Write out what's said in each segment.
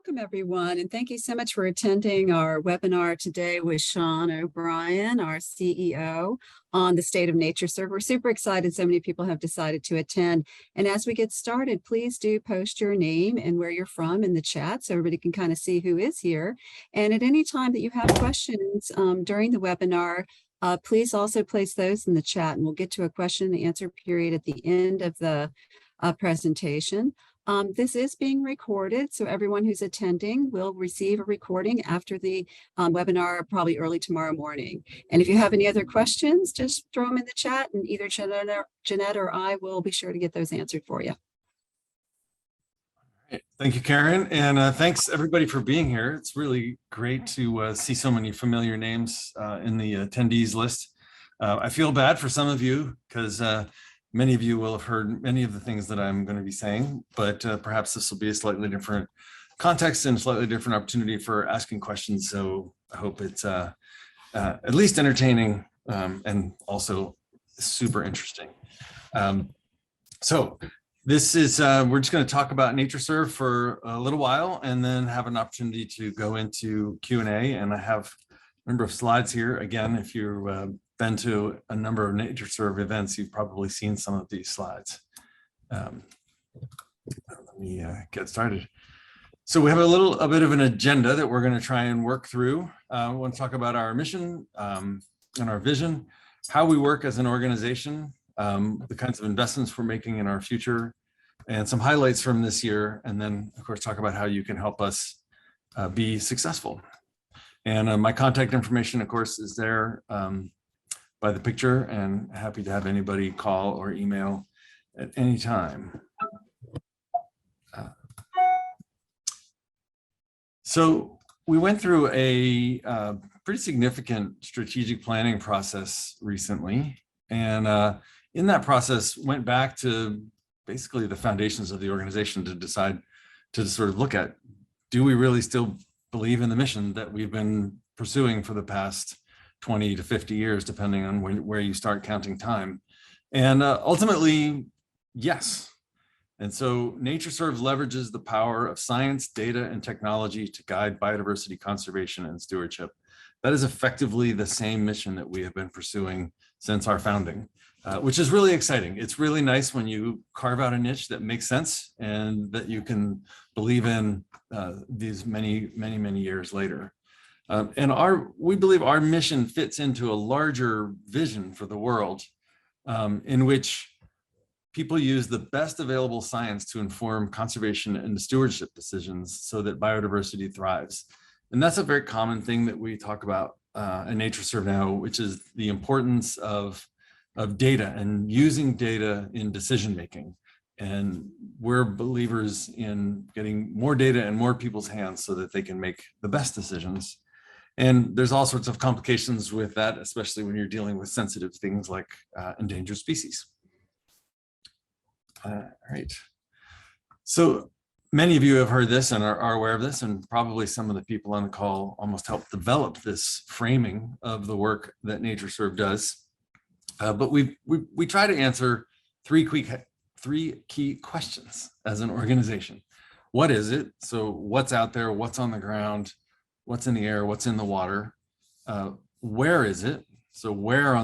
Welcome, everyone, and thank you so much for attending our webinar today with Sean O'Brien, our CEO, on the state of NatureServe. We're super excited so many people have decided to attend. And as we get started, please do post your name and where you're from in the chat so everybody can kind of see who is here. And at any time that you have questions during the webinar, please also place those in the chat, and we'll get to a question and answer period at the end of the presentation. This is being recorded, so everyone who's attending will receive a recording after the webinar, probably early tomorrow morning. And if you have any other questions, just throw them in the chat, and either Jeanette or I will be sure to get those answered for you. Thank you, Karen, and thanks everybody for being here. It's really great to see so many familiar names in the attendees list. I feel bad for some of you because many of you will have heard many of the things that I'm going to be saying, but perhaps this will be a slightly different context and a slightly different opportunity for asking questions. So I hope it's at least entertaining and also super interesting. So this is, we're just going to talk about NatureServe for a little while and then have an opportunity to go into Q&A. And I have a number of slides here. Again, if you've been to a number of NatureServe events, you've probably seen some of these slides. Let me get started. So we have a bit of an agenda that we're going to try and work through. We want to talk about our mission and our vision, how we work as an organization, the kinds of investments we're making in our future, and some highlights from this year, and then of course talk about how you can help us be successful. And my contact information, of course, is there by the picture, and happy to have anybody call or email at any time. So we went through a pretty significant strategic planning process recently, and in that process went back to basically the foundations of the organization to decide to sort of look at, do we really still believe in the mission that we've been pursuing for the past 20 to 50 years, depending on where you start counting time. And ultimately, yes. And so NatureServe leverages the power of science, data, and technology to guide biodiversity conservation and stewardship. That is effectively the same mission that we have been pursuing since our founding, which is really exciting. It's really nice when you carve out a niche that makes sense and that you can believe in these many years later. And we believe our mission fits into a larger vision for the world in which people use the best available science to inform conservation and stewardship decisions so that biodiversity thrives. And that's a very common thing that we talk about in NatureServe now, which is the importance of data and using data in decision making. And we're believers in getting more data in more people's hands so that they can make the best decisions. And there's all sorts of complications with that, especially when you're dealing with sensitive things like endangered species. All right. So many of you have heard this and are aware of this, and probably some of the people on the call almost helped develop this framing of the work that NatureServe does. But we try to answer three key questions as an organization. What is it? So what's out there? What's on the ground? What's in the air? What's in the water? Where is it? So where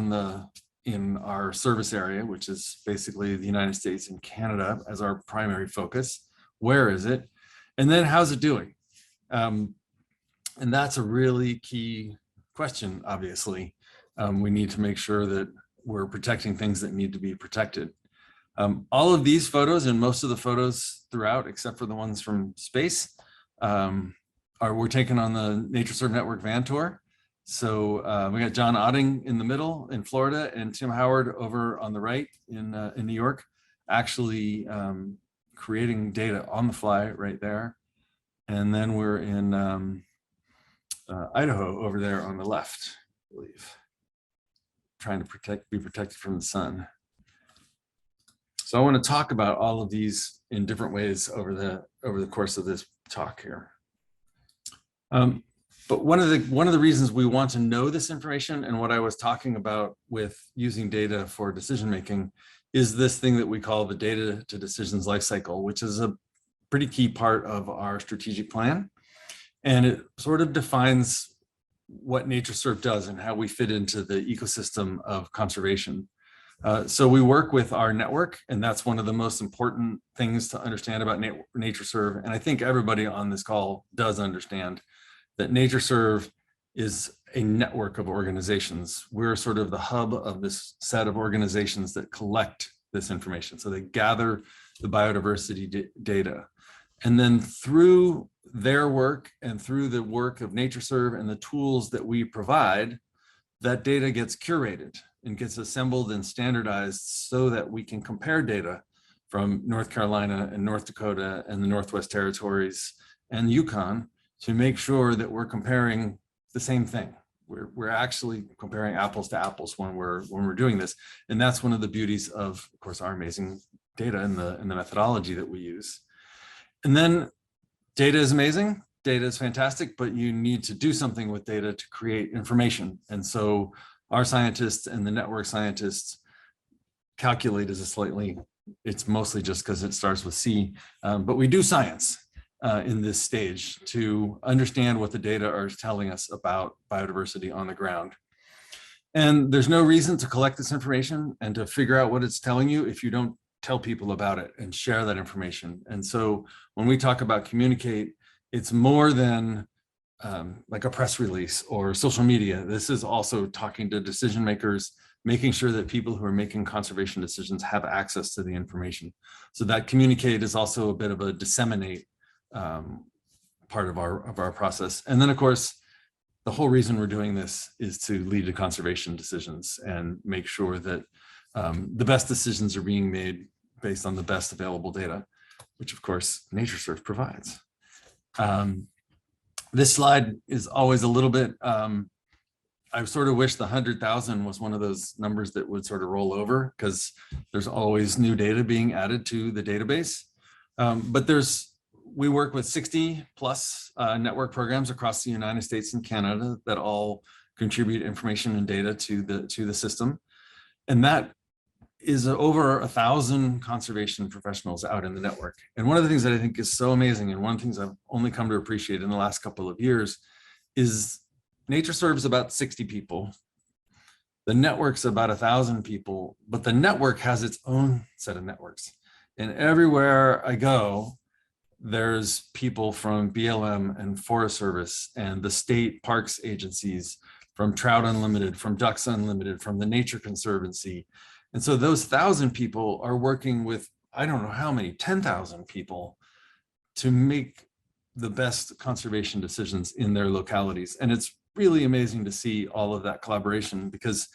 in our service area, which is basically the United States and Canada as our primary focus, where is it? And then how's it doing? And that's a really key question, obviously. We need to make sure that we're protecting things that need to be protected. All of these photos and most of the photos throughout, except for the ones from space, were taken on the NatureServe Network van tour. So we got John Otting in the middle in Florida and Tim Howard over on the right in New York, actually creating data on the fly right there. And then we're in Idaho over there on the left, I believe, trying to be protected from the sun. So I want to talk about all of these in different ways over the course of this talk here. But one of the reasons we want to know this information, and what I was talking about with using data for decision making, is this thing that we call the data to decisions lifecycle, which is a pretty key part of our strategic plan. And it sort of defines what NatureServe does and how we fit into the ecosystem of conservation. So we work with our network, and that's one of the most important things to understand about NatureServe. And I think everybody on this call does understand that NatureServe is a network of organizations. We're sort of the hub of this set of organizations that collect this information. So they gather the biodiversity data. And then through their work and through the work of NatureServe and the tools that we provide, that data gets curated and gets assembled and standardized so that we can compare data from North Carolina and North Dakota and the Northwest Territories and Yukon to make sure that we're comparing the same thing. We're actually comparing apples to apples when we're doing this. And that's one of the beauties of course, our amazing data and the methodology that we use. And then data is amazing. Data is fantastic, but you need to do something with data to create information. And so our scientists and the network scientists calculate is a slightly, it's mostly just because it starts with C, but we do science in this stage to understand what the data are telling us about biodiversity on the ground. And there's no reason to collect this information and to figure out what it's telling you if you don't tell people about it and share that information. And so when we talk about communicate, it's more than like a press release or social media. This is also talking to decision makers, making sure that people who are making conservation decisions have access to the information. So that communicate is also a bit of a disseminate part of our process. And then of course, the whole reason we're doing this is to lead to conservation decisions and make sure that the best decisions are being made based on the best available data, which of course NatureServe provides. This slide is always a little bit, I sort of wish the 100,000 was one of those numbers that would sort of roll over because there's always new data being added to the database. But we work with 60 plus network programs across the United States and Canada that all contribute information and data to the system. And that is over 1,000 conservation professionals out in the network. And one of the things that I think is so amazing, and one of the things I've only come to appreciate in the last couple of years, is NatureServe is about 60 people. The network's about 1,000 people, but the network has its own set of networks. And everywhere I go, there's people from BLM and Forest Service and the state parks agencies, from Trout Unlimited, from Ducks Unlimited, from the Nature Conservancy. And so those 1,000 people are working with, I don't know how many, 10,000 people to make the best conservation decisions in their localities. And it's really amazing to see all of that collaboration, because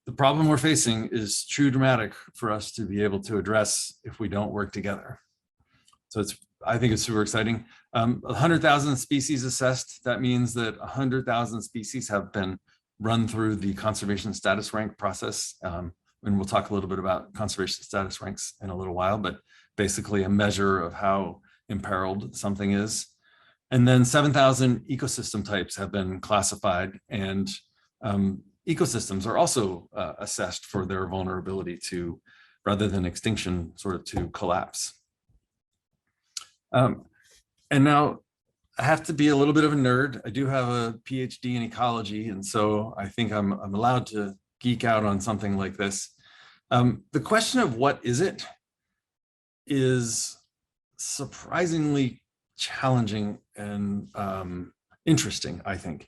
the problem we're facing is too dramatic for us to be able to address if we don't work together. So I think it's super exciting. 100,000 species assessed. That means that 100,000 species have been run through the conservation status rank process. And we'll talk a little bit about conservation status ranks in a little while, but basically a measure of how imperiled something is. And then 7,000 ecosystem types have been classified, and ecosystems are also assessed for their vulnerability to, rather than extinction, sort of to collapse. And now I have to be a little bit of a nerd. I do have a PhD in ecology, and so I think I'm allowed to geek out on something like this. The question of what is it is surprisingly challenging and interesting, I think.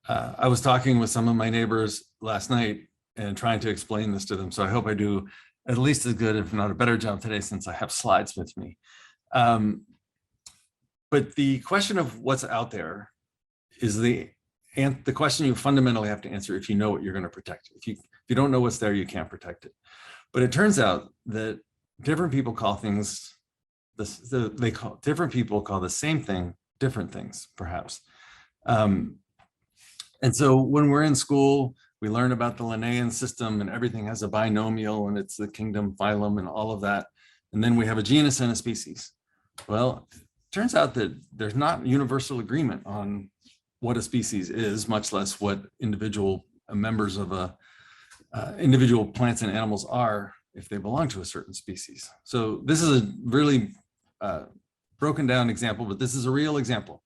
I was talking with some of my neighbors last night and trying to explain this to them, so I hope I do at least as good, if not a better job today, since I have slides with me. But the question of what's out there is the question you fundamentally have to answer if you know what you're going to protect. If you don't know what's there, you can't protect it. But it turns out that different people call things, different people call the same thing different things, perhaps. And so when we're in school, we learn about the Linnaean system, and everything has a binomial, and it's the kingdom, phylum, and all of that. And then we have a genus and a species. Well, it turns out that there's not universal agreement on what a species is, much less what individual members of individual plants and animals are if they belong to a certain species. So this is a really broken down example, but this is a real example.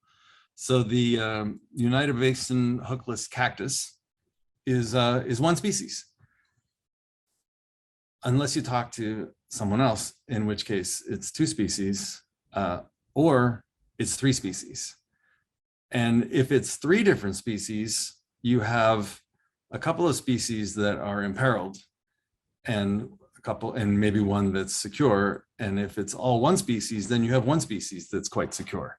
So the United Basin hookless cactus is one species, unless you talk to someone else, in which case it's two species, or it's three species. And if it's three different species, you have a couple of species that are imperiled and a couple, and maybe one that's secure. And if it's all one species, then you have one species that's quite secure.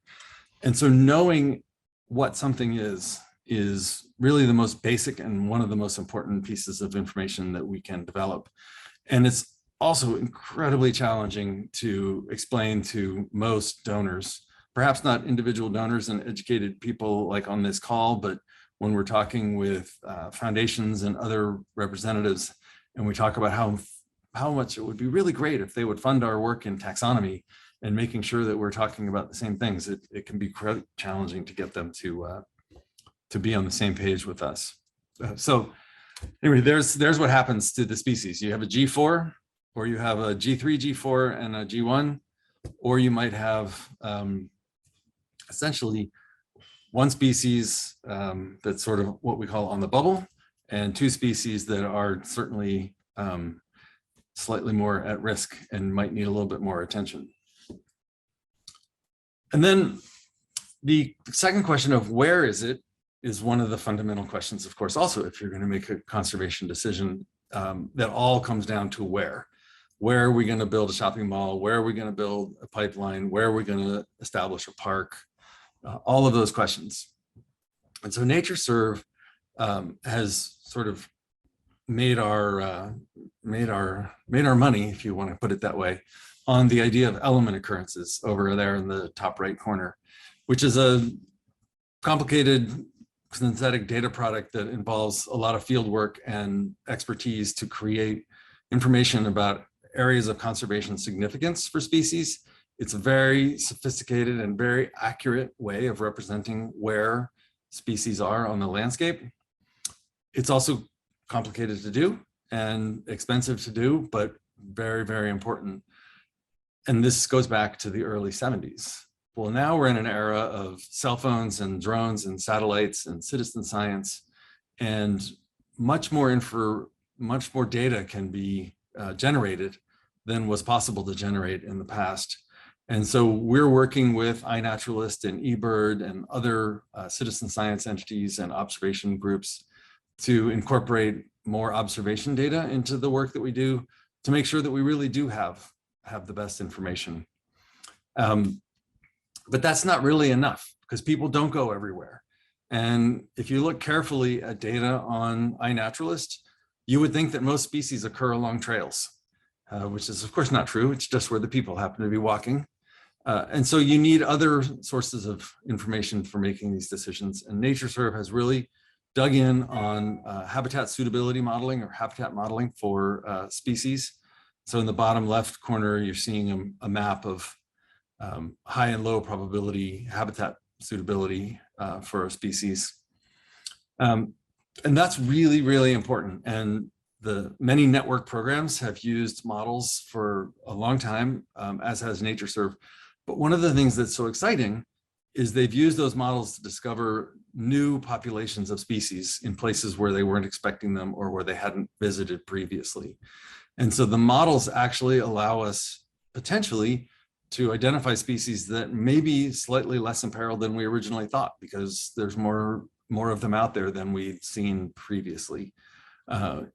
And so knowing what something is really the most basic and one of the most important pieces of information that we can develop. And it's also incredibly challenging to explain to most donors, perhaps not individual donors and educated people like on this call, but when we're talking with foundations and other representatives, and we talk about how much it would be really great if they would fund our work in taxonomy and making sure that we're talking about the same things, it can be quite challenging to get them to be on the same page with us. So anyway, there's what happens to the species. You have a G4, or you have a G3, G4, and a G1, or you might have essentially one species that's sort of what we call on the bubble, and two species that are certainly slightly more at risk and might need a little bit more attention. And then the second question of where is it is one of the fundamental questions, of course, also, if you're going to make a conservation decision, that all comes down to where. Where are we going to build a shopping mall? Where are we going to build a pipeline? Where are we going to establish a park? All of those questions. And so NatureServe has sort of made our money, if you want to put it that way, on the idea of element occurrences over there in the top right corner, which is a complicated synthetic data product that involves a lot of field work and expertise to create information about areas of conservation significance for species. It's a very sophisticated and very accurate way of representing where species are on the landscape. It's also complicated to do and expensive to do, but very, very important. And this goes back to the early 70s. Well, now we're in an era of cell phones and drones and satellites and citizen science, and much more data can be generated than was possible to generate in the past. And so we're working with iNaturalist and eBird and other citizen science entities and observation groups to incorporate more observation data into the work that we do to make sure that we really do have the best information. But that's not really enough, because people don't go everywhere. And if you look carefully at data on iNaturalist, you would think that most species occur along trails, which is of course not true. It's just where the people happen to be walking. And so you need other sources of information for making these decisions. And NatureServe has really dug in on habitat suitability modeling, or habitat modeling for species. So in the bottom left corner, you're seeing a map of high and low probability habitat suitability for a species. And that's really, really important. And the many network programs have used models for a long time, as has NatureServe. But one of the things that's so exciting is they've used those models to discover new populations of species in places where they weren't expecting them or where they hadn't visited previously. And so the models actually allow us potentially to identify species that may be slightly less imperiled than we originally thought, because there's more of them out there than we've seen previously.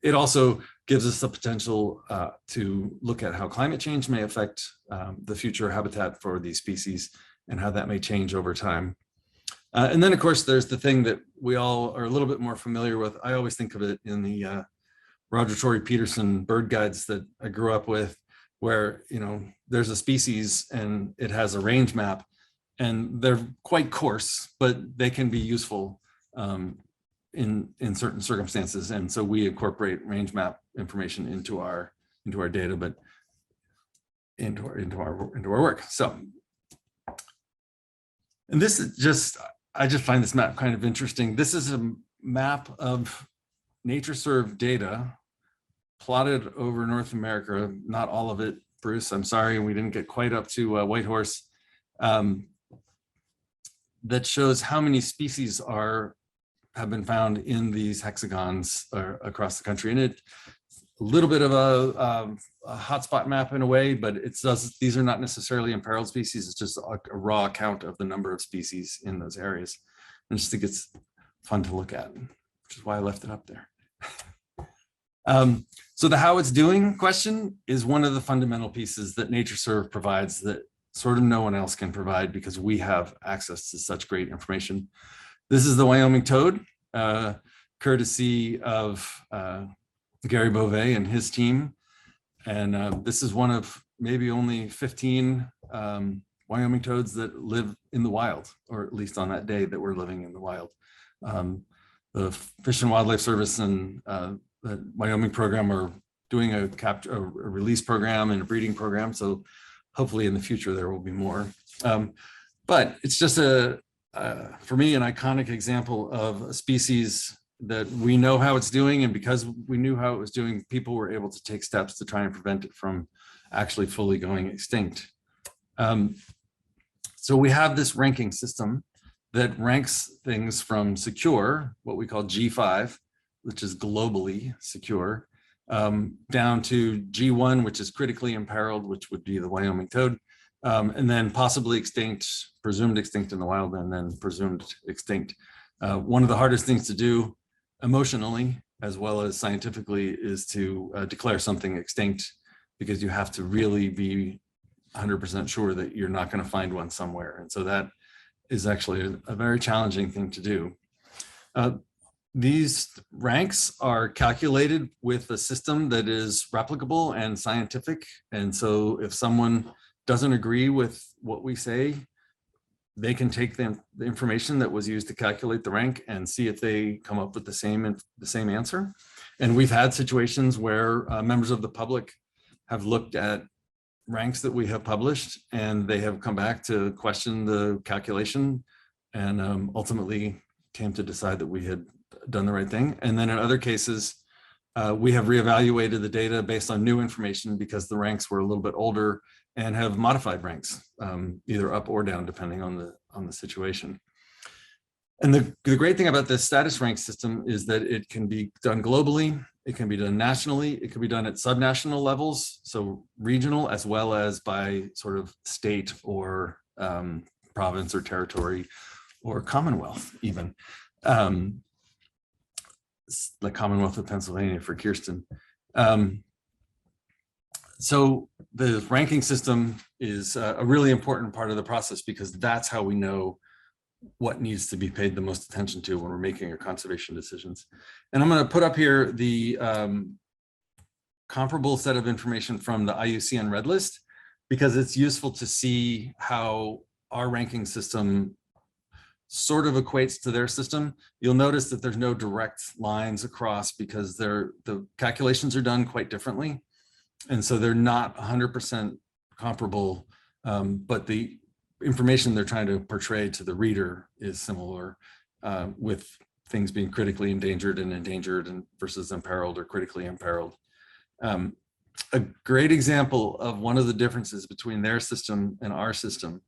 It also gives us the potential to look at how climate change may affect the future habitat for these species and how that may change over time. And then, of course, there's the thing that we all are a little bit more familiar with. I always think of it in the Roger Tory Peterson bird guides that I grew up with, where, you know, there's a species and it has a range map, and they're quite coarse, but they can be useful in certain circumstances. And so we incorporate range map information into our data, but into our work. So, and this is just, I just find this map kind of interesting. This is a map of NatureServe data plotted over North America, not all of it, Bruce, I'm sorry, we didn't get quite up to Whitehorse. that shows how many species have been found in these hexagons across the country. And it's a little bit of a hotspot map in a way, but these are not necessarily imperiled species. It's just a raw count of the number of species in those areas. And I just think it's fun to look at, which is why I left it up there. So the how it's doing question is one of the fundamental pieces that NatureServe provides that sort of no one else can provide because we have access to such great information. This is the Wyoming toad, courtesy of Gary Beauvais and his team. And this is one of maybe only 15 Wyoming toads that live in the wild, or at least on that day that we're living in the wild. The Fish and Wildlife Service and the Wyoming program are doing a release program and a breeding program. So hopefully in the future there will be more. But it's just for me, an iconic example of a species that we know how it's doing. And because we knew how it was doing, people were able to take steps to try and prevent it from actually fully going extinct. So we have this ranking system that ranks things from secure, what we call G5, which is globally secure, down to G1, which is critically imperiled, which would be the Wyoming toad, and then possibly extinct, presumed extinct in the wild, and then presumed extinct. One of the hardest things to do emotionally, as well as scientifically, is to declare something extinct, because you have to really be 100% sure that you're not going to find one somewhere. And so that is actually a very challenging thing to do. These ranks are calculated with a system that is replicable and scientific. And so if someone doesn't agree with what we say, they can take the information that was used to calculate the rank and see if they come up with the same answer. And we've had situations where members of the public have looked at ranks that we have published, and they have come back to question the calculation, and ultimately came to decide that we had done the right thing. And then in other cases, we have reevaluated the data based on new information because the ranks were a little bit older, and have modified ranks, either up or down, depending on the situation. And the great thing about this status rank system is that it can be done globally, it can be done nationally, it can be done at subnational levels, so regional, as well as by sort of state or province or territory or Commonwealth even. Like Commonwealth of Pennsylvania for Kirsten. So the ranking system is a really important part of the process, because that's how we know what needs to be paid the most attention to when we're making our conservation decisions. And I'm going to put up here the comparable set of information from the IUCN Red List, because it's useful to see how our ranking system sort of equates to their system. You'll notice that there's no direct lines across, because the calculations are done quite differently. And so they're not 100% comparable, but the information they're trying to portray to the reader is similar, with things being critically endangered and versus imperiled or critically imperiled. A great example of one of the differences between their system and our system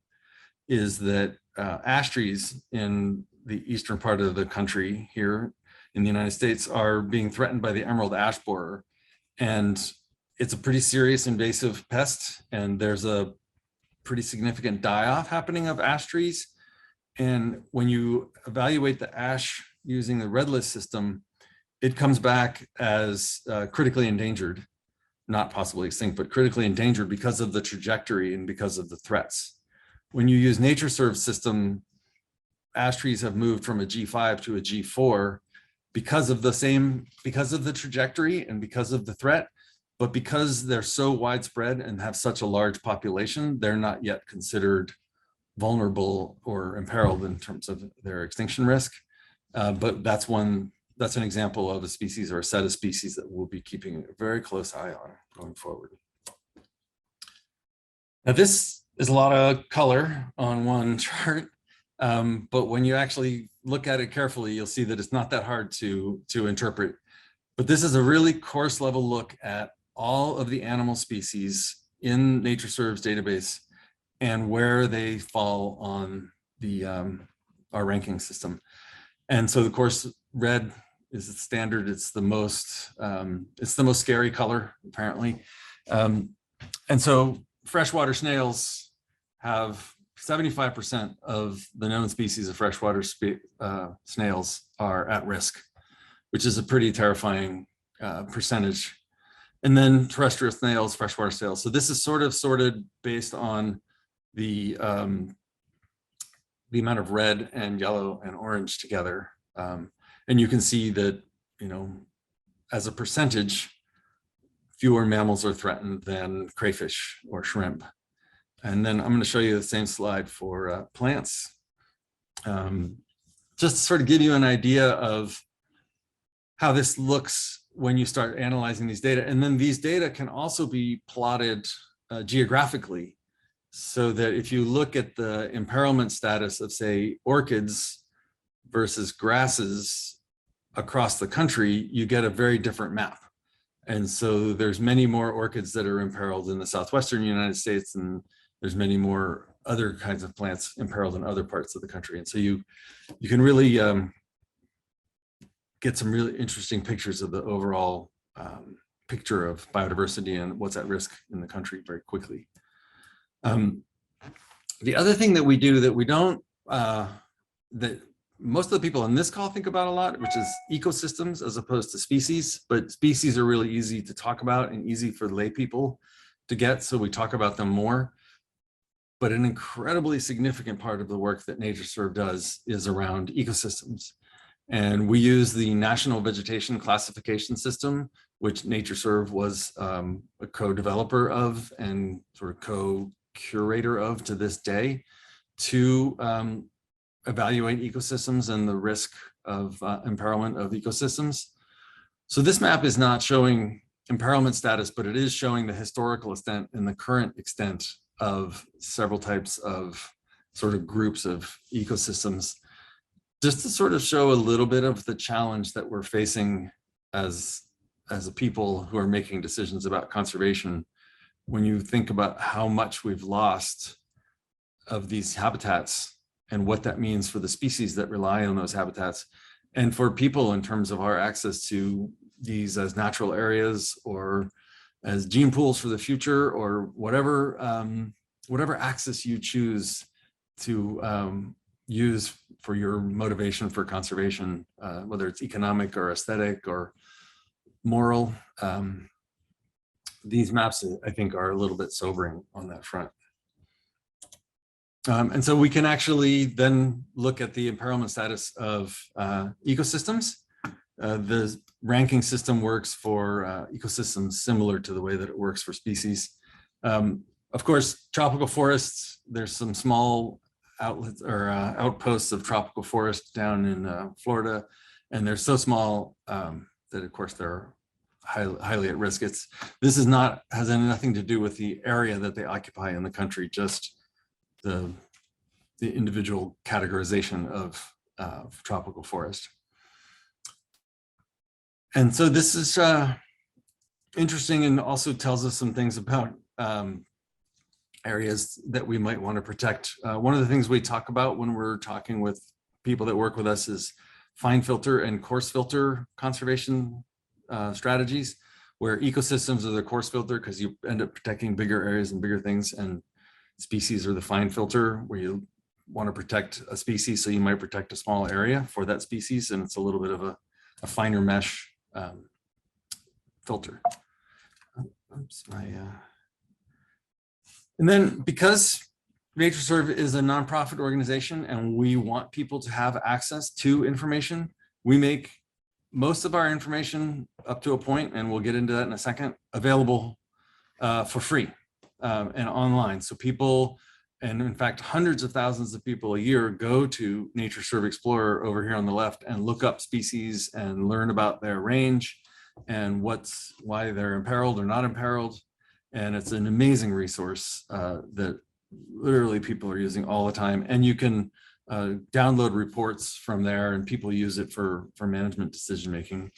is that ash trees in the eastern part of the country here in the United States are being threatened by the emerald ash borer. And it's a pretty serious invasive pest, and there's a pretty significant die-off happening of ash trees. And when you evaluate the ash using the Red List system, it comes back as critically endangered, not possibly extinct, but critically endangered because of the trajectory and because of the threats. When you use NatureServe's system, ash trees have moved from a G5 to a G4 because of the trajectory and because of the threat. But because they're so widespread and have such a large population, they're not yet considered vulnerable or imperiled in terms of their extinction risk. But that's an example of a species or a set of species that we'll be keeping a very close eye on going forward. Now, this is a lot of color on one chart, but when you actually look at it carefully, you'll see that it's not that hard to interpret. But this is a really coarse level look at all of the animal species in NatureServe's database and where they fall on the our ranking system. And so of course, red is the standard. It's the most scary color, apparently. And so freshwater snails have 75% of the known species of freshwater snails are at risk, which is a pretty terrifying percentage. And then terrestrial snails, freshwater snails. So this is sort of sorted based on the amount of red and yellow and orange together. And you can see that, as a percentage, fewer mammals are threatened than crayfish or shrimp. And then I'm going to show you the same slide for plants. Just to sort of give you an idea of how this looks when you start analyzing these data. And then these data can also be plotted geographically, so that if you look at the imperilment status of, say, orchids versus grasses across the country, you get a very different map. And so there's many more orchids that are imperiled in the southwestern United States, and there's many more other kinds of plants imperiled in other parts of the country. And so you can really get some really interesting pictures of the overall picture of biodiversity and what's at risk in the country very quickly. The other thing that we do that we don't, that most of the people on this call think about a lot, which is ecosystems as opposed to species, but species are really easy to talk about and easy for lay people to get, so we talk about them more. But an incredibly significant part of the work that NatureServe does is around ecosystems. And we use the National Vegetation Classification System, which NatureServe was a co-developer of and sort of co-curator of to this day, to evaluate ecosystems and the risk of imperilment of ecosystems. So this map is not showing imperilment status, but it is showing the historical extent and the current extent of several types of sort of groups of ecosystems, just to sort of show a little bit of the challenge that we're facing as a people who are making decisions about conservation. When you think about how much we've lost of these habitats and what that means for the species that rely on those habitats, and for people in terms of our access to these as natural areas or as gene pools for the future, or whatever access you choose to use for your motivation for conservation, whether it's economic or aesthetic or moral. These maps, I think, are a little bit sobering on that front. And so we can actually then look at the imperilment status of ecosystems. The ranking system works for ecosystems similar to the way that it works for species. Of course, tropical forests, there's some small outlets or outposts of tropical forest down in Florida, and they're so small that, of course, they're highly at risk. This has nothing to do with the area that they occupy in the country, just the individual categorization of tropical forest. And so this is interesting, and also tells us some things about areas that we might want to protect. One of the things we talk about when we're talking with people that work with us is fine filter and coarse filter conservation strategies, where ecosystems are the coarse filter because you end up protecting bigger areas and bigger things, and species are the fine filter, where you want to protect a species, so you might protect a small area for that species, and it's a little bit of a finer mesh filter. Oops, and then, because NatureServe is a nonprofit organization and we want people to have access to information, we make most of our information, up to a point, and we'll get into that in a second, available for free and online. So people, and in fact, hundreds of thousands of people a year go to NatureServe Explorer over here on the left and look up species and learn about their range and why they're imperiled or not imperiled. And it's an amazing resource that literally people are using all the time. And you can download reports from there, and people use it for management decision making.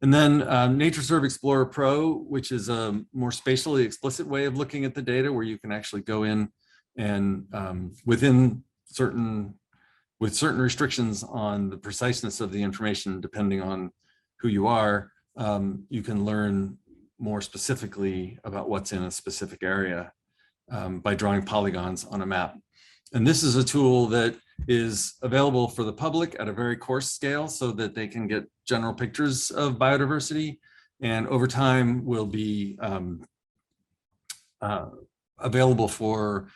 And then NatureServe Explorer Pro, which is a more spatially explicit way of looking at the data, where you can actually go in And with certain restrictions on the preciseness of the information, depending on who you are, you can learn more specifically about what's in a specific area by drawing polygons on a map. And this is a tool that is available for the public at a very coarse scale so that they can get general pictures of biodiversity, and over time will be available for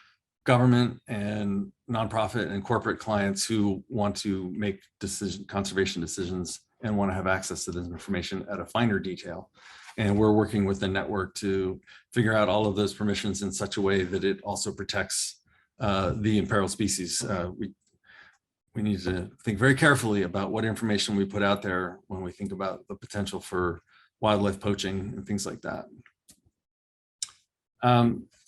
government and nonprofit and corporate clients who want to make conservation decisions and want to have access to this information at a finer detail. And we're working with the network to figure out all of those permissions in such a way that it also protects the imperiled species. We need to think very carefully about what information we put out there when we think about the potential for wildlife poaching and things like that.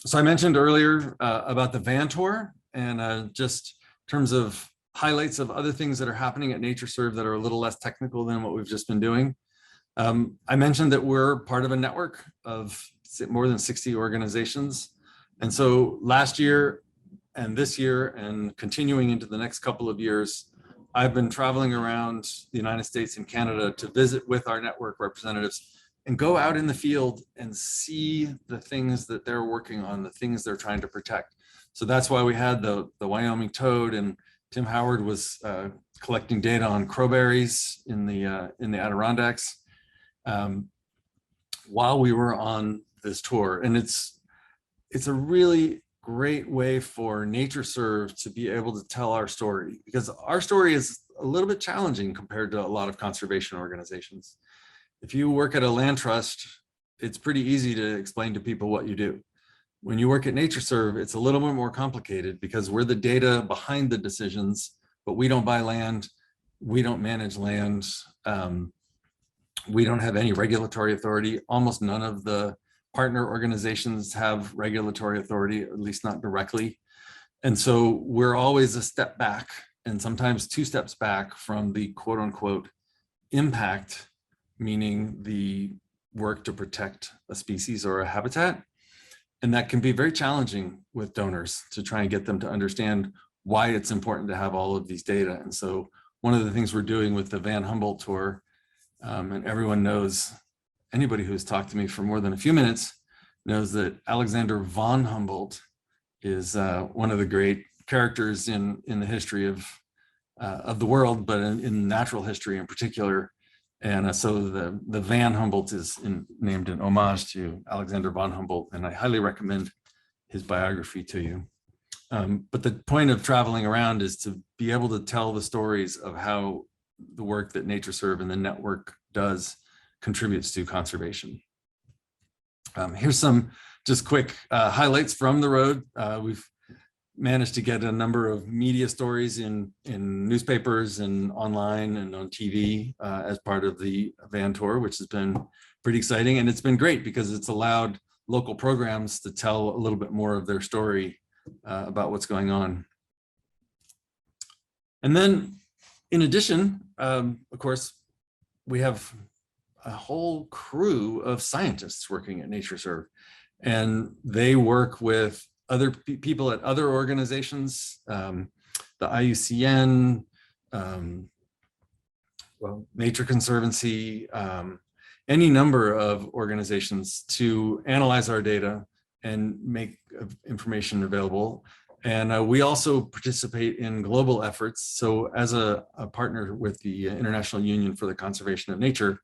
So I mentioned earlier about the van tour, and just in terms of highlights of other things that are happening at NatureServe that are a little less technical than what we've just been doing. I mentioned that we're part of a network of more than 60 organizations. And so last year and this year and continuing into the next couple of years, I've been traveling around the United States and Canada to visit with our network representatives and go out in the field and see the things that they're working on, the things they're trying to protect. So that's why we had the Wyoming toad, and Tim Howard was collecting data on crowberries in the Adirondacks while we were on this tour. And it's a really great way for NatureServe to be able to tell our story, because our story is a little bit challenging compared to a lot of conservation organizations. If you work at a land trust, it's pretty easy to explain to people what you do. When you work at NatureServe, it's a little bit more complicated because we're the data behind the decisions, but we don't buy land, we don't manage land, we don't have any regulatory authority. Almost none of the partner organizations have regulatory authority, at least not directly. And so we're always a step back, and sometimes 2 steps back from the quote unquote impact, meaning the work to protect a species or a habitat. And that can be very challenging with donors to try and get them to understand why it's important to have all of these data. And so one of the things we're doing with the Van Humboldt tour, and everyone knows, anybody who's talked to me for more than a few minutes knows that Alexander von Humboldt is one of the great characters in the history of the world, but in natural history in particular. And so the Van Humboldt is named in homage to Alexander von Humboldt, and I highly recommend his biography to you. But the point of traveling around is to be able to tell the stories of how the work that NatureServe and the network does contributes to conservation. Here's some just quick highlights from the road. We've managed to get a number of media stories in newspapers and online and on TV as part of the van tour, which has been pretty exciting. And it's been great because it's allowed local programs to tell a little bit more of their story about what's going on. And then in addition, of course, we have a whole crew of scientists working at NatureServe, and they work with other people at other organizations, the IUCN, Nature Conservancy, any number of organizations to analyze our data and make information available. And we also participate in global efforts. So as a partner with the International Union for the Conservation of Nature,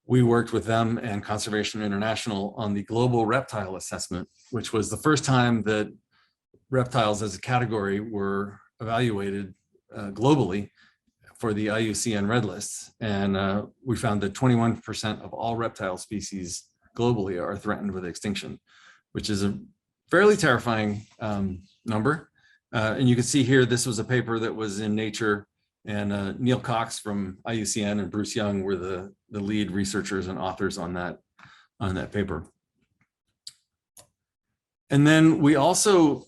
we worked with them and Conservation International on the global reptile assessment, which was the first time that reptiles as a category were evaluated globally for the IUCN Red Lists. And we found that 21% of all reptile species globally are threatened with extinction, which is a fairly terrifying number. And you can see here, this was a paper that was in Nature, and Neil Cox from IUCN and Bruce Young were the lead researchers and authors on that paper. And then we also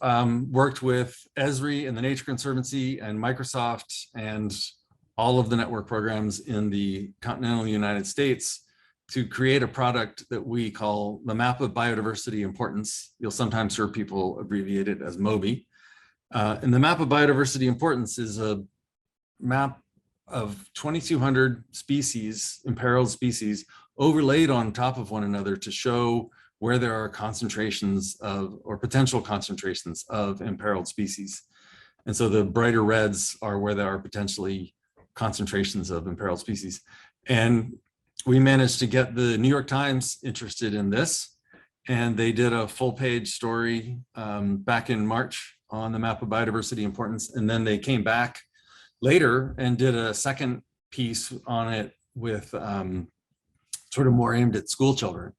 worked with Esri and the Nature Conservancy and Microsoft and all of the network programs in the continental United States to create a product that we call the Map of Biodiversity Importance. You'll sometimes hear people abbreviate it as MOBI. And the Map of Biodiversity Importance is a map of 2,200 species, imperiled species, overlaid on top of one another to show where there are concentrations of, or potential concentrations of imperiled species. And so the brighter reds are where there are potentially concentrations of imperiled species. And we managed to get the New York Times interested in this, and they did a full page story back in March on the Map of Biodiversity Importance. And then they came back later and did a second piece on it with sort of more aimed at school children,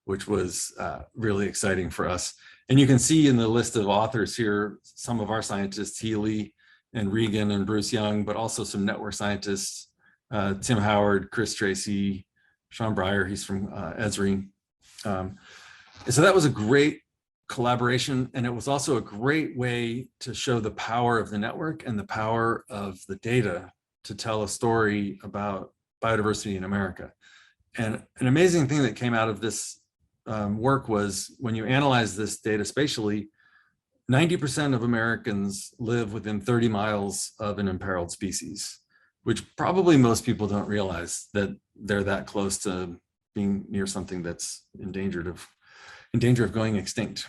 which was really exciting for us. And you can see in the list of authors here, some of our scientists, Healy and Regan and Bruce Young, but also some network scientists, Tim Howard, Chris Tracy, Sean Breyer, he's from Esri. So that was a great collaboration. And it was also a great way to show the power of the network and the power of the data to tell a story about biodiversity in America. And an amazing thing that came out of this work was when you analyze this data spatially, 90% of Americans live within 30 miles of an imperiled species, which probably most people don't realize that they're that close to being near something that's in danger of going extinct.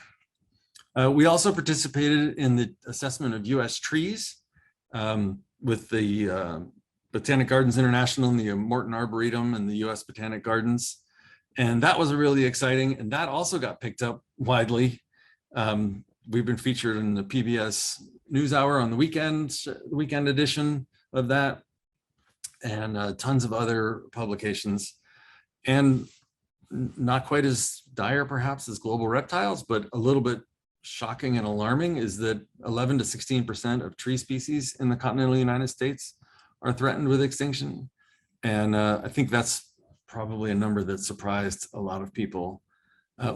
We also participated in the assessment of US trees with the Botanic Gardens International and the Morton Arboretum and the US Botanic Gardens. And that was really exciting. And that also got picked up widely. We've been featured in the PBS NewsHour on the weekend edition of that, and tons of other publications. And not quite as dire perhaps as global reptiles, but a little bit shocking and alarming is that 11 to 16% of tree species in the continental United States are threatened with extinction. And I think that's probably a number that surprised a lot of people.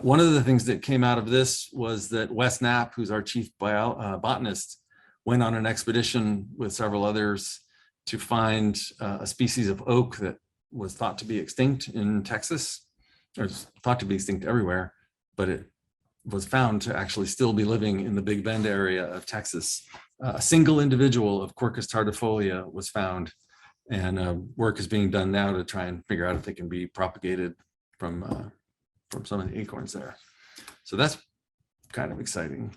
One of the things that came out of this was that Wes Knapp, who's our chief botanist, went on an expedition with several others to find a species of oak that was thought to be extinct in Texas, or thought to be extinct everywhere, but it was found to actually still be living in the Big Bend area of Texas. A single individual of Quercus tardifolia was found, and work is being done now to try and figure out if they can be propagated from some of the acorns there. So that's kind of exciting.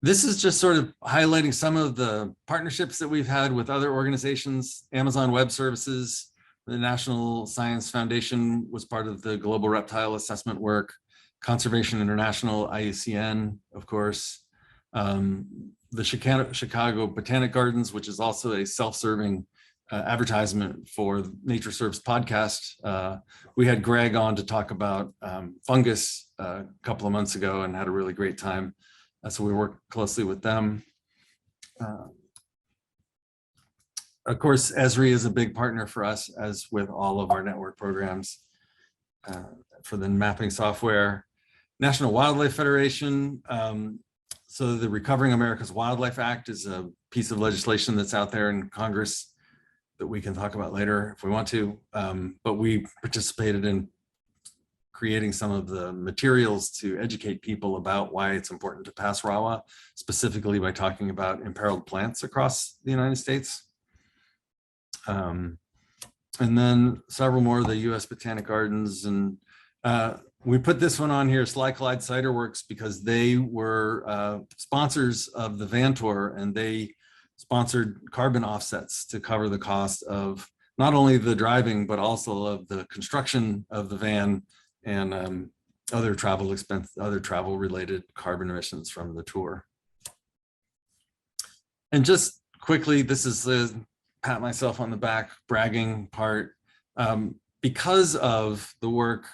This is just sort of highlighting some of the partnerships that we've had with other organizations. Amazon Web Services, the National Science Foundation was part of the Global Reptile Assessment work. Conservation International, IUCN, of course. The Chicago Botanic Gardens, which is also a self-serving advertisement for NatureServe's podcast. We had Greg on to talk about fungus a couple of months ago and had a really great time. So we work closely with them. Of course, Esri is a big partner for us, as with all of our network programs for the mapping software. National Wildlife Federation. So the Recovering America's Wildlife Act is a piece of legislation that's out there in Congress that we can talk about later if we want to. But we participated in creating some of the materials to educate people about why it's important to pass RAWA, specifically by talking about imperiled plants across the United States. And then several more of the US Botanic Gardens. And we put this one on here, Sly Clyde Cider Works, because they were sponsors of the van tour, and they sponsored carbon offsets to cover the cost of not only the driving, but also of the construction of the van and other travel related carbon emissions from the tour. And just quickly, this is the pat myself on the back bragging part. Because of the work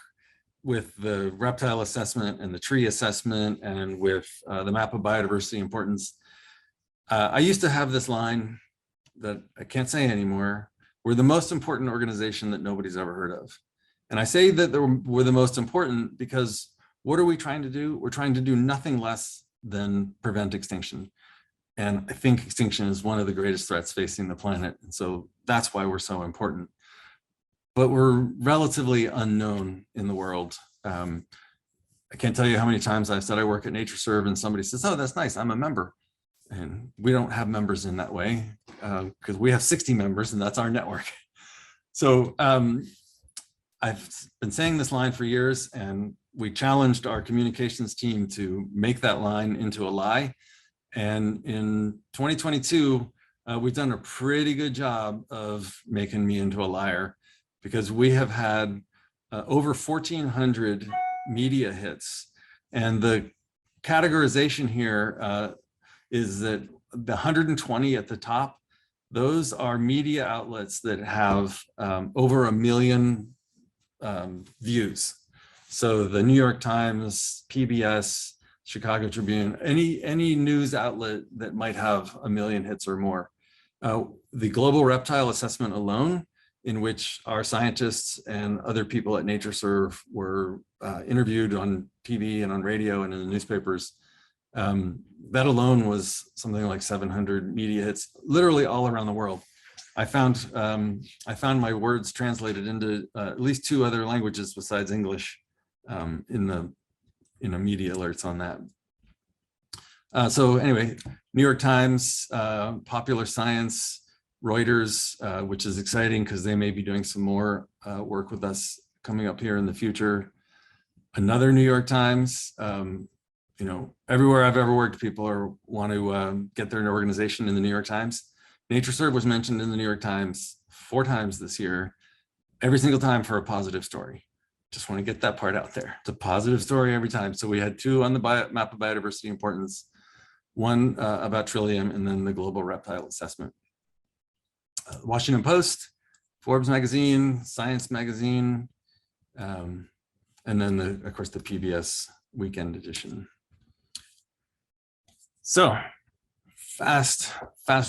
with the reptile assessment and the tree assessment and with the Map of Biodiversity Importance, I used to have this line that I can't say anymore: we're the most important organization that nobody's ever heard of. And I say that we're the most important because what are we trying to do? We're trying to do nothing less than prevent extinction. And I think extinction is one of the greatest threats facing the planet. And so that's why we're so important. but we're relatively unknown in the world. I can't tell you how many times I've said I work at NatureServe and somebody says, oh, that's nice, I'm a member. And we don't have members in that way because we have 60 members and that's our network. So I've been saying this line for years, and we challenged our communications team to make that line into a lie. And in 2022, we've done a pretty good job of making me into a liar, because we have had over 1,400 media hits. And the categorization here is that the 120 at the top, those are media outlets that have over 1 million views. So the New York Times, PBS, Chicago Tribune, any news outlet that might have 1 million hits or more. The Global Reptile Assessment alone, in which our scientists and other people at NatureServe were interviewed on TV and on radio and in the newspapers, that alone was something like 700 media hits, literally all around the world. I found my words translated into at least 2 other languages besides English in the media alerts on that. So anyway, New York Times, Popular Science, Reuters, which is exciting because they may be doing some more work with us coming up here in the future. Another New York Times. You know, everywhere I've ever worked, people want to get their organization in the New York Times. NatureServe was mentioned in the New York Times 4 times this year, every single time for a positive story. Just want to get that part out there. It's a positive story every time. So we had 2 on the map of biodiversity importance, 1 about Trillium, and then the Global Reptile Assessment. Washington Post, Forbes magazine, Science magazine, and then of course the PBS weekend edition. So fast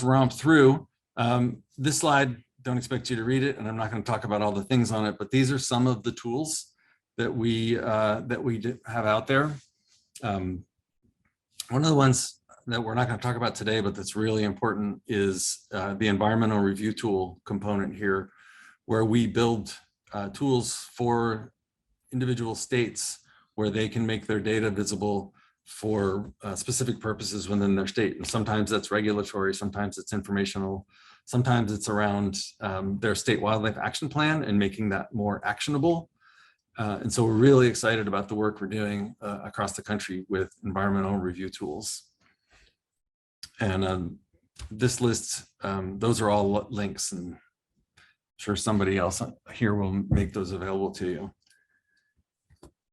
romp through. This slide, don't expect you to read it, and I'm not going to talk about all the things on it, but these are some of the tools that we have out there. One of the ones that we're not going to talk about today, but that's really important, is the environmental review tool component here, where we build tools for individual states where they can make their data visible for specific purposes within their state. And sometimes that's regulatory, sometimes it's informational, sometimes it's around their state wildlife action plan and making that more actionable. And so we're really excited about the work we're doing across the country with environmental review tools. And this list, those are all links, and I'm sure somebody else here will make those available to you.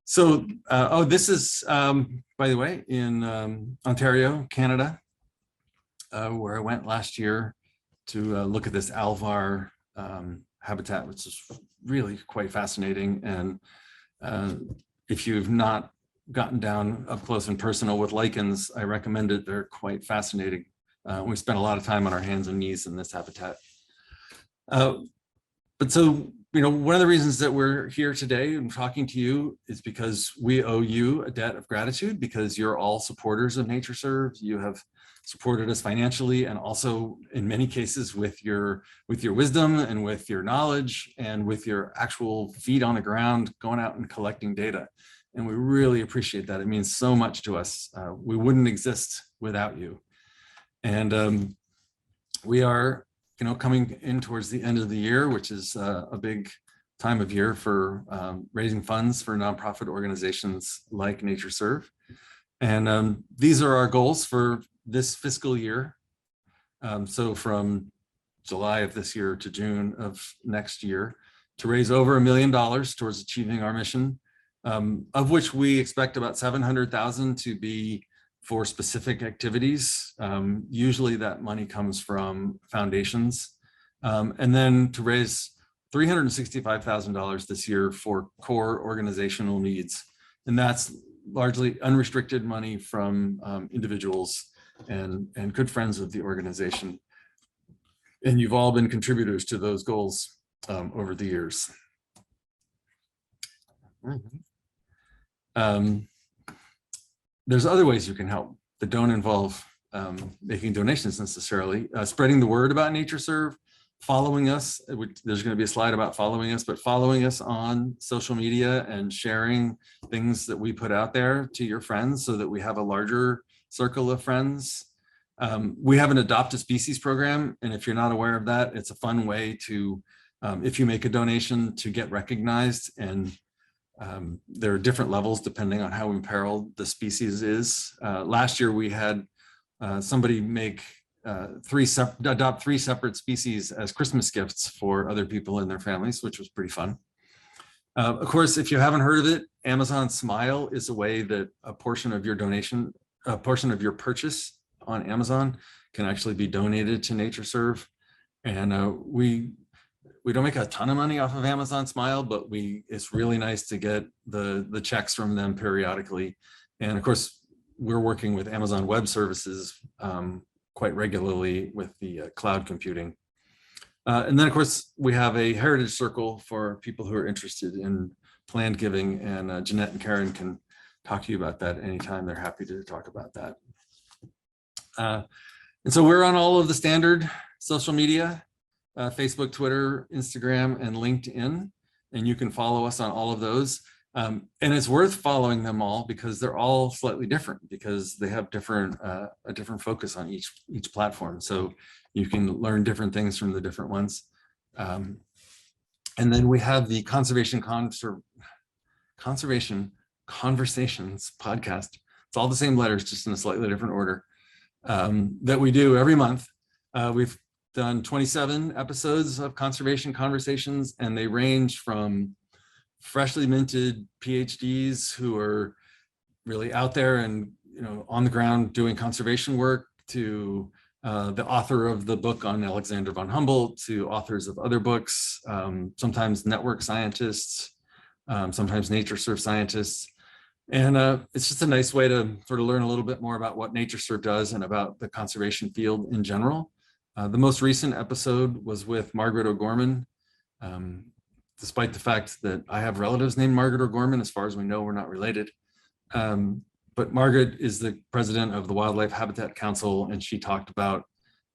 So, oh, this is, by the way, in Ontario, Canada, where I went last year to look at this alvar habitat, which is really quite fascinating. And if you've not gotten down up close and personal with lichens, I recommend it. They're quite fascinating. We spent a lot of time on our hands and knees in this habitat. But so, you know, one of the reasons that we're here today and talking to you is because we owe you a debt of gratitude, because you're all supporters of NatureServe. You have supported us financially, and also in many cases with your wisdom and with your knowledge and with your actual feet on the ground, going out and collecting data. And we really appreciate that. It means so much to us. We wouldn't exist without you. And we are, you know, coming in towards the end of the year, which is a big time of year for raising funds for nonprofit organizations like NatureServe. And these are our goals for this fiscal year. So from July of this year to June of next year, to raise over $1 million towards achieving our mission, of which we expect about 700,000 to be for specific activities. Usually that money comes from foundations. And then to raise $365,000 this year for core organizational needs. And that's largely unrestricted money from individuals and good friends of the organization. And you've all been contributors to those goals over the years. There's other ways you can help that don't involve making donations necessarily. Spreading the word about NatureServe, following us. There's going to be a slide about following us, but following us on social media and sharing things that we put out there to your friends so that we have a larger circle of friends. We have an Adopt a Species program, and if you're not aware of that, it's a fun way to, if you make a donation, to get recognized. And there are different levels depending on how imperiled the species is. Last year we had somebody make adopt three separate species as Christmas gifts for other people in their families, which was pretty fun. Of course, if you haven't heard of it, Amazon Smile is a way that a portion of your donation, a portion of your purchase on Amazon can actually be donated to NatureServe. And we don't make a ton of money off of Amazon Smile, but it's really nice to get the checks from them periodically. And of course, we're working with Amazon Web Services quite regularly with the cloud computing. And then of course, we have a heritage circle for people who are interested in planned giving, and Jeanette and Karen can talk to you about that anytime. They're happy to talk about that. And so we're on all of the standard social media, Facebook, Twitter, Instagram, and LinkedIn, and you can follow us on all of those. And it's worth following them all because they're all slightly different, because they have a different focus on each platform. So you can learn different things from the different ones. And then we have the Conservation Conversations podcast. It's all the same letters, just in a slightly different order, that we do every month. We've done 27 episodes of Conservation Conversations, and they range from freshly minted PhDs who are really out there and on the ground doing conservation work, to the author of the book on Alexander von Humboldt, to authors of other books, sometimes network scientists, sometimes NatureServe scientists. And it's just a nice way to sort of learn a little bit more about what NatureServe does and about the conservation field in general. The most recent episode was with Margaret O'Gorman. Despite the fact that I have relatives named Margaret O'Gorman, as far as we know, we're not related. But Margaret is the president of the Wildlife Habitat Council, and she talked about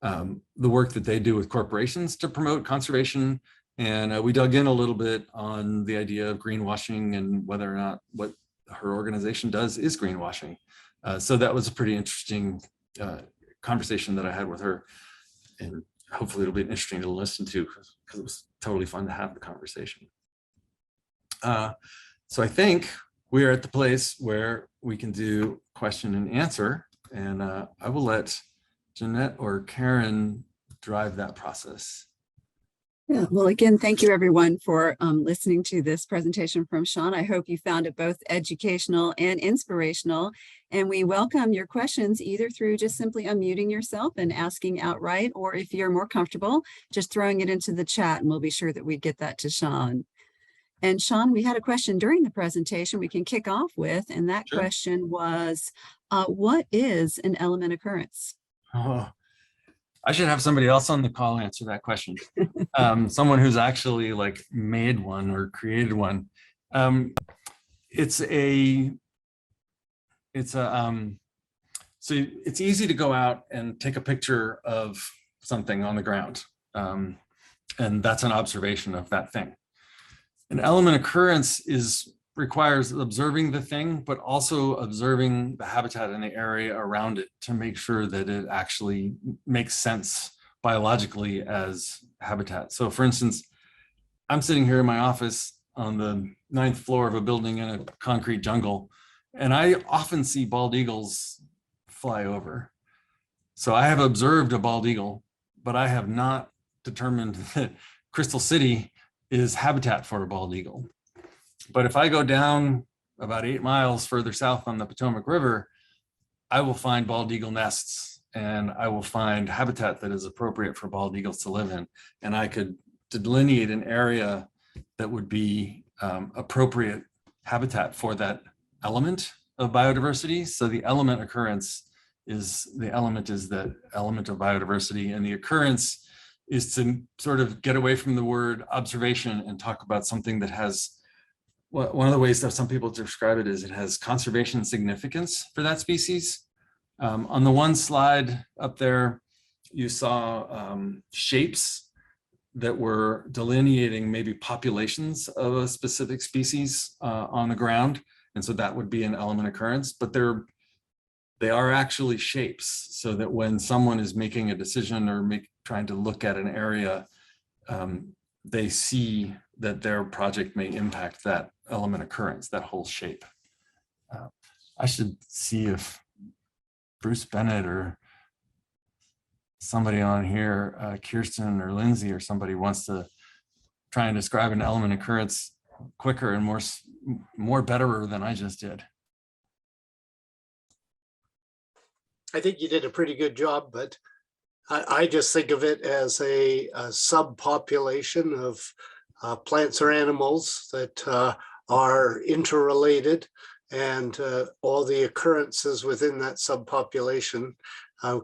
the work that they do with corporations to promote conservation. And we dug in a little bit on the idea of greenwashing and whether or not what her organization does is greenwashing. So that was a pretty interesting conversation that I had with her. And hopefully it'll be interesting to listen to, because it was totally fun to have the conversation. So I think we are at the place where we can do question and answer, and I will let Jeanette or Karen drive that process. Yeah, well, again, thank you everyone for listening to this presentation from Sean. I hope you found it both educational and inspirational. And we welcome your questions either through just simply unmuting yourself and asking outright, or if you're more comfortable, just throwing it into the chat, and we'll be sure that we get that to Sean. And Sean, we had a question during the presentation we can kick off with, and that Sure. question was, what is an element occurrence? Oh, I should have somebody else on the call answer that question. Someone who's actually like made one or created one. So it's easy to go out and take a picture of something on the ground. And that's an observation of that thing. An element occurrence requires observing the thing, but also observing the habitat in the area around it to make sure that it actually makes sense biologically as habitat. So for instance, I'm sitting here in my office on the 9th floor of a building in a concrete jungle, and I often see bald eagles fly over. So I have observed a bald eagle, but I have not determined that Crystal City is habitat for a bald eagle. But if I go down about 8 miles further south on the Potomac River, I will find bald eagle nests, and I will find habitat that is appropriate for bald eagles to live in. And I could delineate an area that would be appropriate habitat for that element of biodiversity. So the element occurrence is that element of biodiversity, and the occurrence is to sort of get away from the word observation and talk about something that has, one of the ways that some people describe it is it has conservation significance for that species. On the one slide up there, you saw shapes that were delineating maybe populations of a specific species on the ground. And so that would be an element occurrence, but they are actually shapes, so that when someone is making a decision or trying to look at an area, they see that their project may impact that element occurrence, that whole shape. I should see if Bruce Bennett or somebody on here, Kirsten or Lindsay or somebody, wants to try and describe an element occurrence quicker and more betterer than I just did. I think you did a pretty good job, but I just think of it as a subpopulation of plants or animals that are interrelated, and all the occurrences within that subpopulation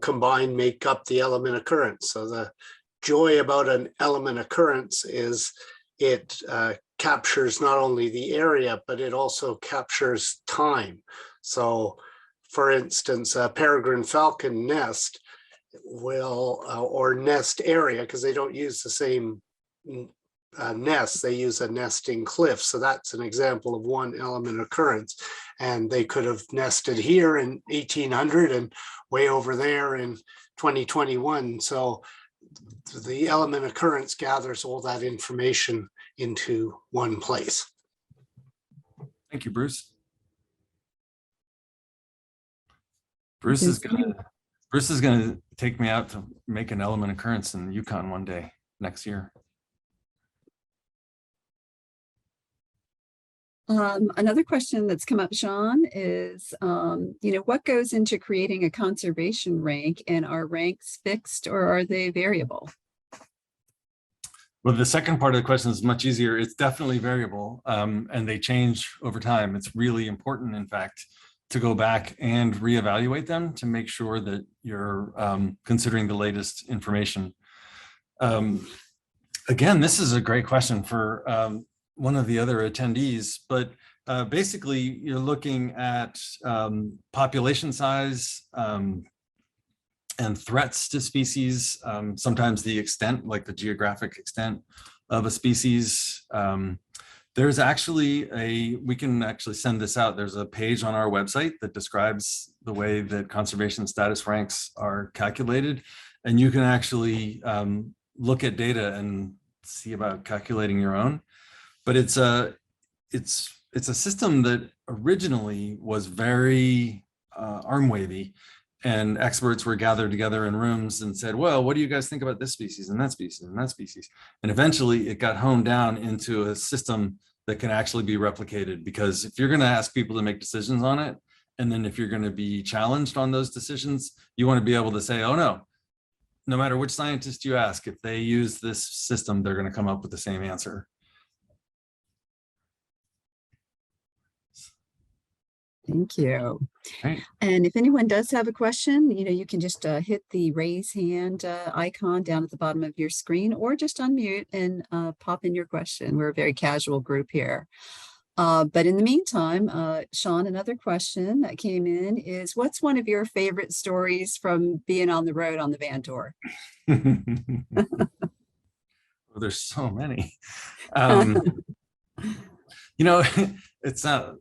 combined make up the element occurrence. So the joy about an element occurrence is it captures not only the area, but it also captures time. So for instance, a peregrine falcon nest will, or nest area, because they don't use the same nest, they use a nesting cliff. So that's an example of one element occurrence. And they could have nested here in 1800 and way over there in 2021. So the element occurrence gathers all that information into one place. Thank you, Bruce. Bruce is gonna take me out to make an element occurrence in Yukon one day next year. Another question that's come up, Sean, is, what goes into creating a conservation rank, and are ranks fixed or are they variable? Well, the second part of the question is much easier. It's definitely variable, and they change over time. It's really important, in fact, to go back and reevaluate them to make sure that you're considering the latest information. Again, this is a great question for one of the other attendees, but basically you're looking at population size and threats to species, sometimes the extent, like the geographic extent of a species. There's actually we can actually send this out. There's a page on our website that describes the way that conservation status ranks are calculated. And you can actually look at data and see about calculating your own. But it's a system that originally was very arm wavy, and experts were gathered together in rooms and said, well, what do you guys think about this species and that species and that species? And eventually it got honed down into a system that can actually be replicated, because if you're going to ask people to make decisions on it, and then if you're going to be challenged on those decisions, you want to be able to say, oh no matter which scientist you ask, if they use this system, they're going to come up with the same answer. Thank you. Right. And if anyone does have a question, you can just hit the raise hand icon down at the bottom of your screen, or just unmute and pop in your question. We're a very casual group here. But in the meantime, Sean, another question that came in is, what's one of your favorite stories from being on the road on the van tour? Well, there's so many. It's not,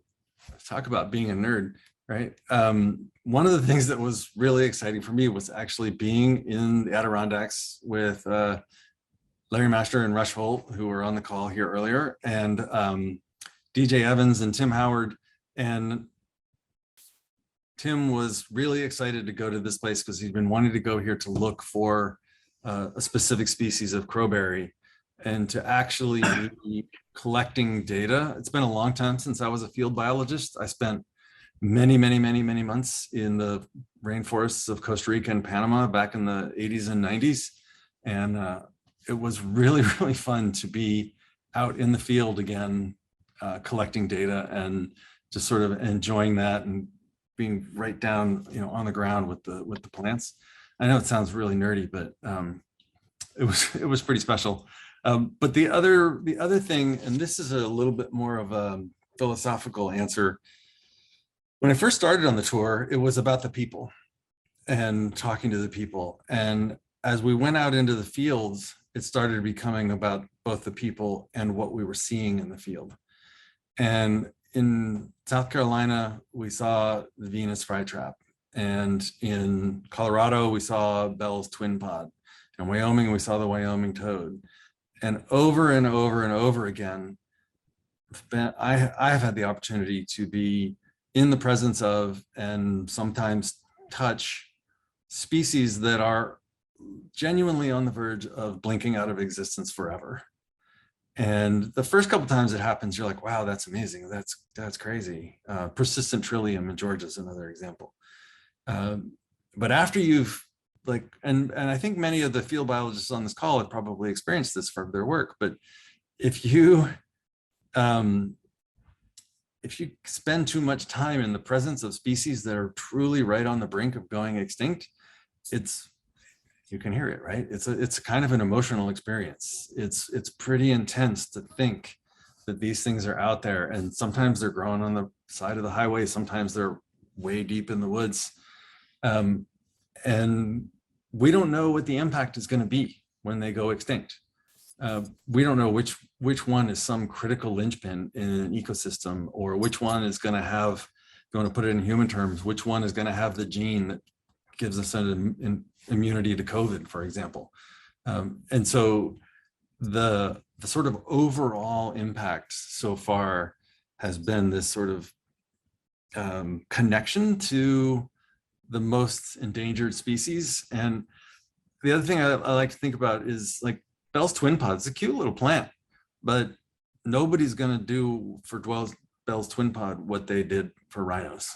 talk about being a nerd, right? One of the things that was really exciting for me was actually being in the Adirondacks with Larry Master and Rush Holt, who were on the call here earlier, and DJ Evans and Tim Howard. And Tim was really excited to go to this place because he'd been wanting to go here to look for a specific species of crowberry, and to actually be collecting data. It's been a long time since I was a field biologist. I spent many months in the rainforests of Costa Rica and Panama back in the 80s and 90s. And it was really fun to be out in the field again, collecting data and just sort of enjoying that and being right down, on the ground with the plants. I know it sounds really nerdy, but it was pretty special. But the other thing, and this is a little bit more of a philosophical answer. When I first started on the tour, it was about the people and talking to the people. And as we went out into the fields it started becoming about both the people and what we were seeing in the field. And in South Carolina, we saw the Venus flytrap. And in Colorado, we saw Bell's twin pod. In Wyoming, we saw the Wyoming toad. And over and over and over again, I have had the opportunity to be in the presence of and sometimes touch species that are genuinely on the verge of blinking out of existence forever. And the first couple times it happens, you're like, wow, that's amazing. That's crazy. Persistent trillium in Georgia is another example. But after you've and I think many of the field biologists on this call have probably experienced this from their work, but if you spend too much time in the presence of species that are truly right on the brink of going extinct, you can hear it, right? It's kind of an emotional experience. It's pretty intense to think that these things are out there, and sometimes they're growing on the side of the highway, sometimes they're way deep in the woods. And we don't know what the impact is going to be when they go extinct. We don't know which one is some critical linchpin in an ecosystem, or which one is going to have, going to put it in human terms, which one is going to have the gene that gives us an immunity to COVID, for example. And so the sort of overall impact so far has been this sort of connection to the most endangered species. And the other thing I like to think about is like Bell's twin pod. It's a cute little plant, but nobody's going to do for Bell's twin pod what they did for rhinos.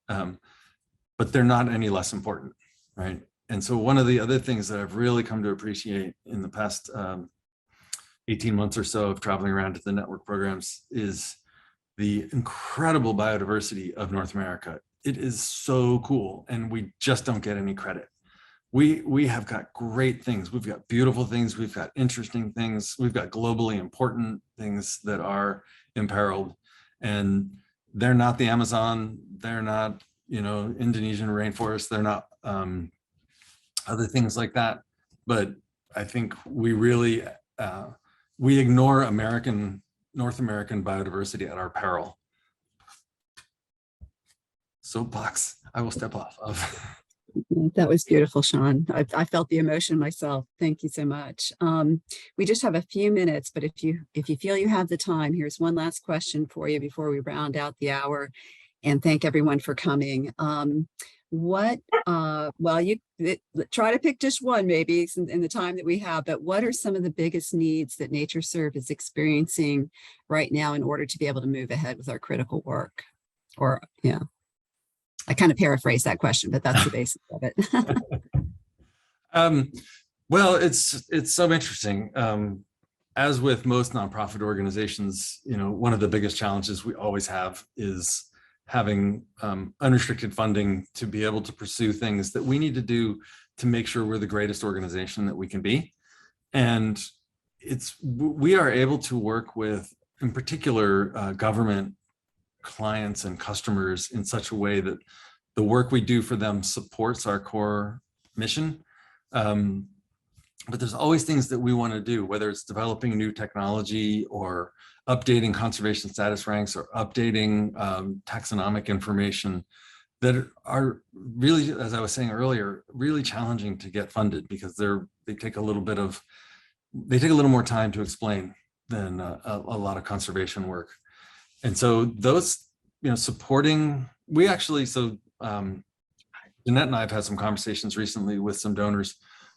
But they're not any less important, right? And so one of the other things that I've really come to appreciate in the past 18 months or so of traveling around to the network programs is the incredible biodiversity of North America. It is so cool, and we just don't get any credit. We have got great things. We've got beautiful things. We've got interesting things. We've got globally important things that are imperiled, and they're not the Amazon. They're not, Indonesian rainforest. They're not other things like that. But I think we really, we ignore North American biodiversity at our peril. Soapbox, I will step off of. That was beautiful, Sean. I felt the emotion myself. Thank you so much. We just have a few minutes, but if you feel you have the time, here's one last question for you before we round out the hour. And thank everyone for coming. You try to pick just one maybe in the time that we have, but what are some of the biggest needs that NatureServe is experiencing right now in order to be able to move ahead with our critical work? Or, yeah. I kind of paraphrase that question, but that's the basis of it. Well, it's so interesting. As with most nonprofit organizations, one of the biggest challenges we always have is having unrestricted funding to be able to pursue things that we need to do to make sure we're the greatest organization that we can be. And we are able to work with, in particular, government clients and customers in such a way that the work we do for them supports our core mission. But there's always things that we want to do, whether it's developing new technology or updating conservation status ranks or updating taxonomic information that are really, as I was saying earlier, really challenging to get funded because they take a little more time to explain than a lot of conservation work. And so those, supporting, Jeanette and I have had some conversations recently with some donors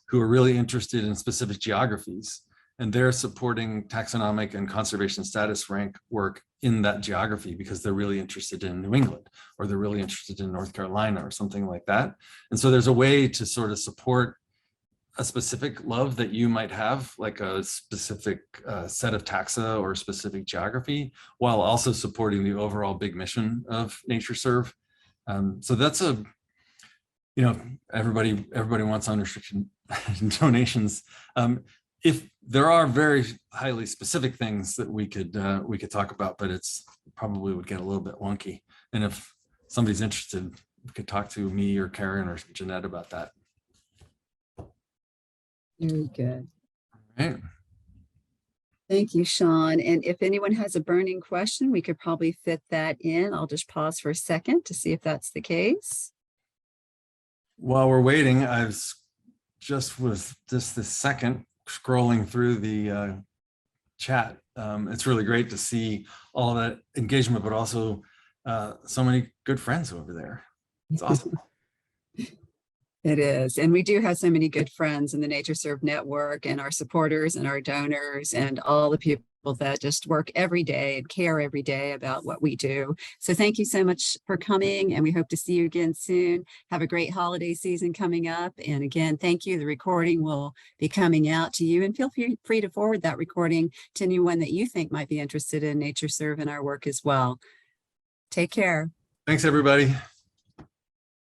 who are really interested in specific geographies, and they're supporting taxonomic and conservation status rank work in that geography because they're really interested in New England, or they're really interested in North Carolina or something like that. And so there's a way to sort of support a specific love that you might have, like a specific set of taxa or specific geography, while also supporting the overall big mission of NatureServe. So that's everybody wants unrestricted donations. If there are very highly specific things that we could talk about, but it's probably would get a little bit wonky. And if somebody's interested, we could talk to me or Karen or Jeanette about that. Very good. Right. Thank you, Sean. And if anyone has a burning question, we could probably fit that in. I'll just pause for a second to see if that's the case. While we're waiting, just was just the second scrolling through the chat. It's really great to see all that engagement, but also so many good friends over there. It's awesome. It is. And we do have so many good friends in the NatureServe network, and our supporters and our donors and all the people that just work every day and care every day about what we do. So thank you so much for coming, and we hope to see you again soon. Have a great holiday season coming up. And again, thank you. The recording will be coming out to you, and feel free to forward that recording to anyone that you think might be interested in NatureServe and our work as well. Take care. Thanks, everybody.